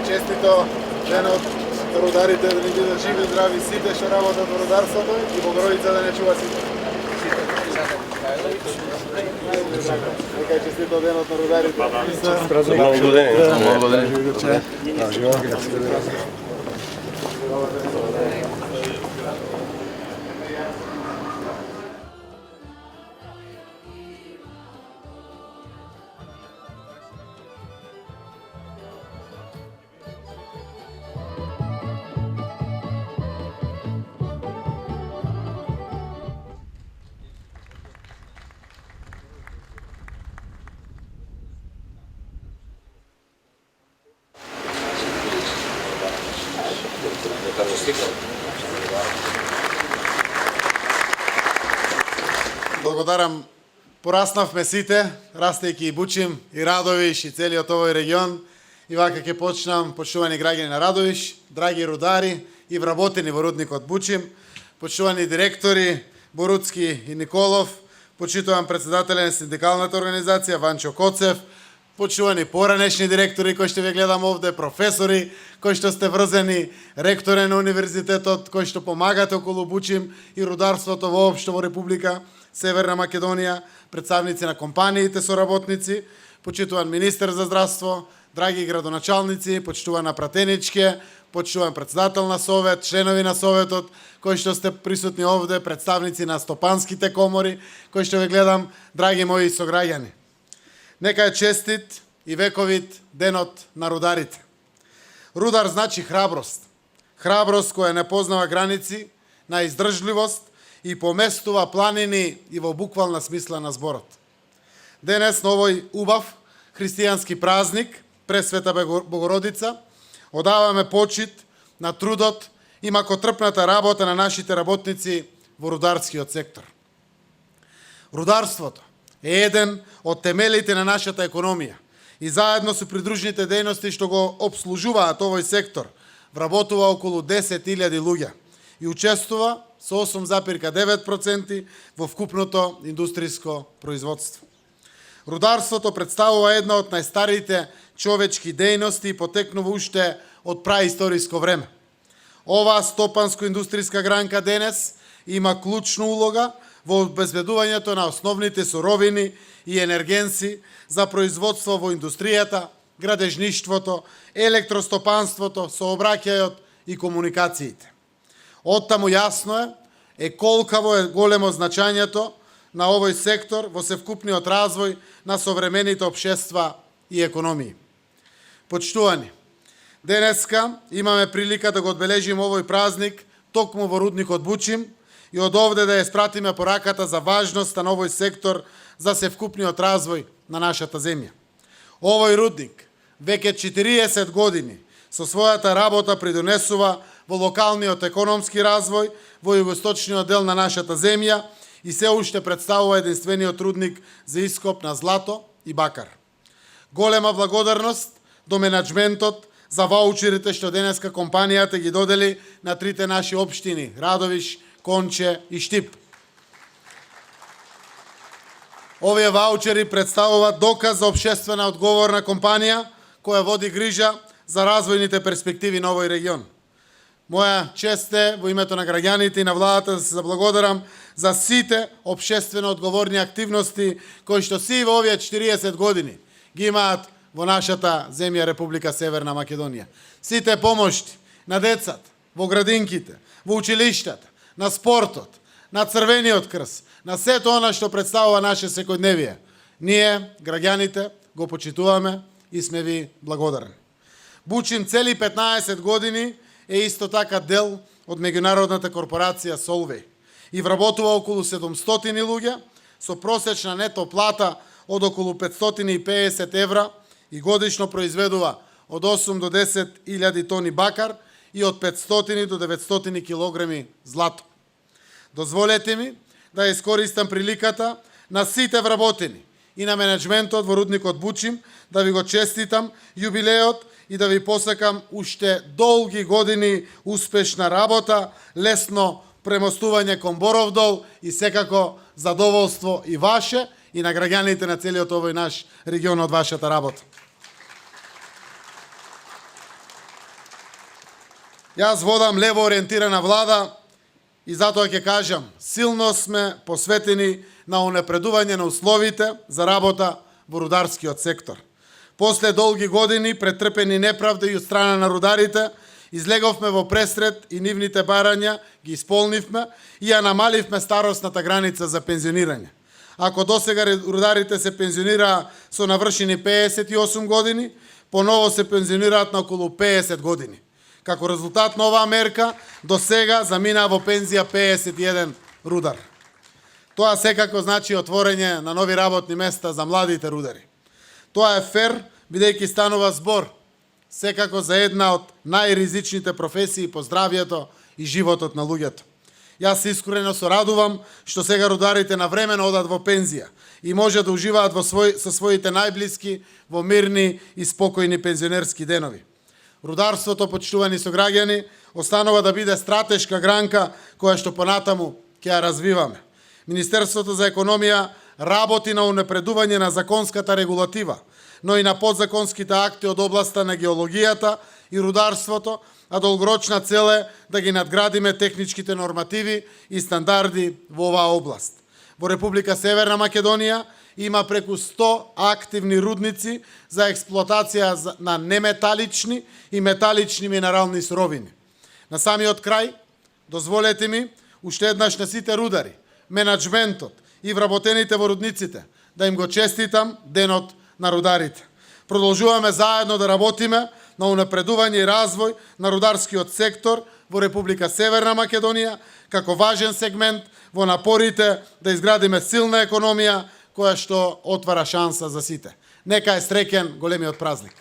честито денот на рударите, да ни бидат живи, здрави сите што работат во рударството и Богородица да не чува сите. Нека честито денот на рударите. Благодарам. Пораснавме сите, растејќи и Бучим, и Радовиш, и целиот овој регион. И вака ќе почнам, почитувани граѓани на Радовиш, драги рудари и вработени во рудникот Бучим, почитувани директори Боруцки и Николов, почитувам председателен синдикалната организација Ванчо Коцев, почитувани поранешни директори кои што ве гледам овде, професори кои што сте врзени, ректоре на универзитетот кои што помагате околу Бучим и рударството воопшто во Република Северна Македонија, представници на компаниите соработници, почитуван министер за здравство, драги градоначалници, почитувана пратеничке, почитуван председател на совет, членови на советот, кои што сте присутни овде, представници на стопанските комори, кои што ве гледам, драги мои сограѓани. Нека е честит и вековит денот на рударите. Рудар значи храброст. Храброст која не познава граници, на издржливост и поместува планини и во буквална смисла на зборот. Денес на овој убав христијански празник, Пресвета Богородица, одаваме почит на трудот и макотрпната работа на нашите работници во рударскиот сектор. Рударството е еден од темелите на нашата економија и заедно со придружните дејности што го обслужуваат овој сектор, вработува околу 10.000 луѓе и учествува со 8,9% во вкупното индустријско производство. Рударството представува една од најстариите човечки дејности и потекнува уште од праисториско време. Оваа стопанско-индустријска гранка денес има клучна улога во обезбедувањето на основните суровини и енергенси за производство во индустријата, градежништвото, електростопанството, сообраќајот и комуникациите. Оттаму јасно е колкаво е големо значењето на овој сектор во севкупниот развој на современите општества и економии. Почитувани, денеска имаме прилика да го одбележиме овој празник токму во рудникот Бучим и од овде да ја спратиме пораката за важноста на овој сектор за севкупниот развој на нашата земја. Овој рудник веќе 40 години со својата работа придонесува во локалниот економски развој во југоисточниот дел на нашата земја и се уште представува единствениот рудник за ископ на злато и бакар. Голема благодарност до менаџментот за ваучерите што денеска компанијата ги додели на трите наши општини Радовиш, Конче и Штип. Овие ваучери представуваат доказ за општествена одговорна компанија која води грижа за развојните перспективи на овој регион. Моја чест е во името на граѓаните и на владата да се заблагодарам за сите општествено одговорни активности кои што си во овие 40 години ги имаат во нашата земја Република Северна Македонија. Сите помошти на децата, во градинките, во училиштата, на спортот, на Црвениот крст, на сето она што представува наше секојдневие. Ние, граѓаните, го почитуваме и сме ви благодарни. Бучим цели 15 години е исто така дел од меѓународната корпорација Солвеј и вработува околу 700 луѓе со просечна нето плата од околу 550 евра и годишно произведува од 8 до 10.000 тони бакар и од 500 до 900 килограми злато. Дозволете ми да искористам приликата на сите вработени и на менеджментот во рудникот Бучим да ви го честитам јубилеот и да ви посакам уште долги години успешна работа, лесно премостување кон Боровдол и секако задоволство и ваше и на граѓаните на целиот овој наш регион од вашата работа. Јас водам лево ориентирана влада и затоа ќе кажам, силно сме посветени на унапредување на условите за работа во рударскиот сектор. После долги години претрпени неправди и од страна на рударите, излеговме во пресред и нивните барања ги исполнивме и ја намаливме старосната граница за пензионирање. Ако досега рударите се пензионираа со навршени 58 години, поново се пензионираат на околу 50 години. Како резултат на оваа мерка, до сега заминаа во пензија 51 рудар. Тоа секако значи отворење на нови работни места за младите рудари. Тоа е фер, бидејќи станува збор секако за една од најризичните професии по здравјето и животот на луѓето. Јас искрено се радувам што сега рударите навремено одат во пензија и може да уживаат со своите најблиски во мирни и спокојни пензионерски денови. Рударството, почитувани сограѓани, останува да биде стратешка гранка која што понатаму ќе ја развиваме. Министерството за економија работи на унапредување на законската регулатива, но и на подзаконските акти од областа на геологијата и рударството, а долгорочна цел е да ги надградиме техничките нормативи и стандарди во оваа област. Во Република Северна Македонија има преку 100 активни рудници за експлоатација на неметалични и металични минерални суровини. На самиот крај, дозволете ми уште еднаш на сите рудари, менаџментот и вработените во рудниците да им го честитам денот на рударите. Продолжуваме заедно да работиме на унапредување и развој на рударскиот сектор во Република Северна Македонија како важен сегмент во напорите да изградиме силна економија која што отвара шанса за сите. Нека е среќен големиот празник.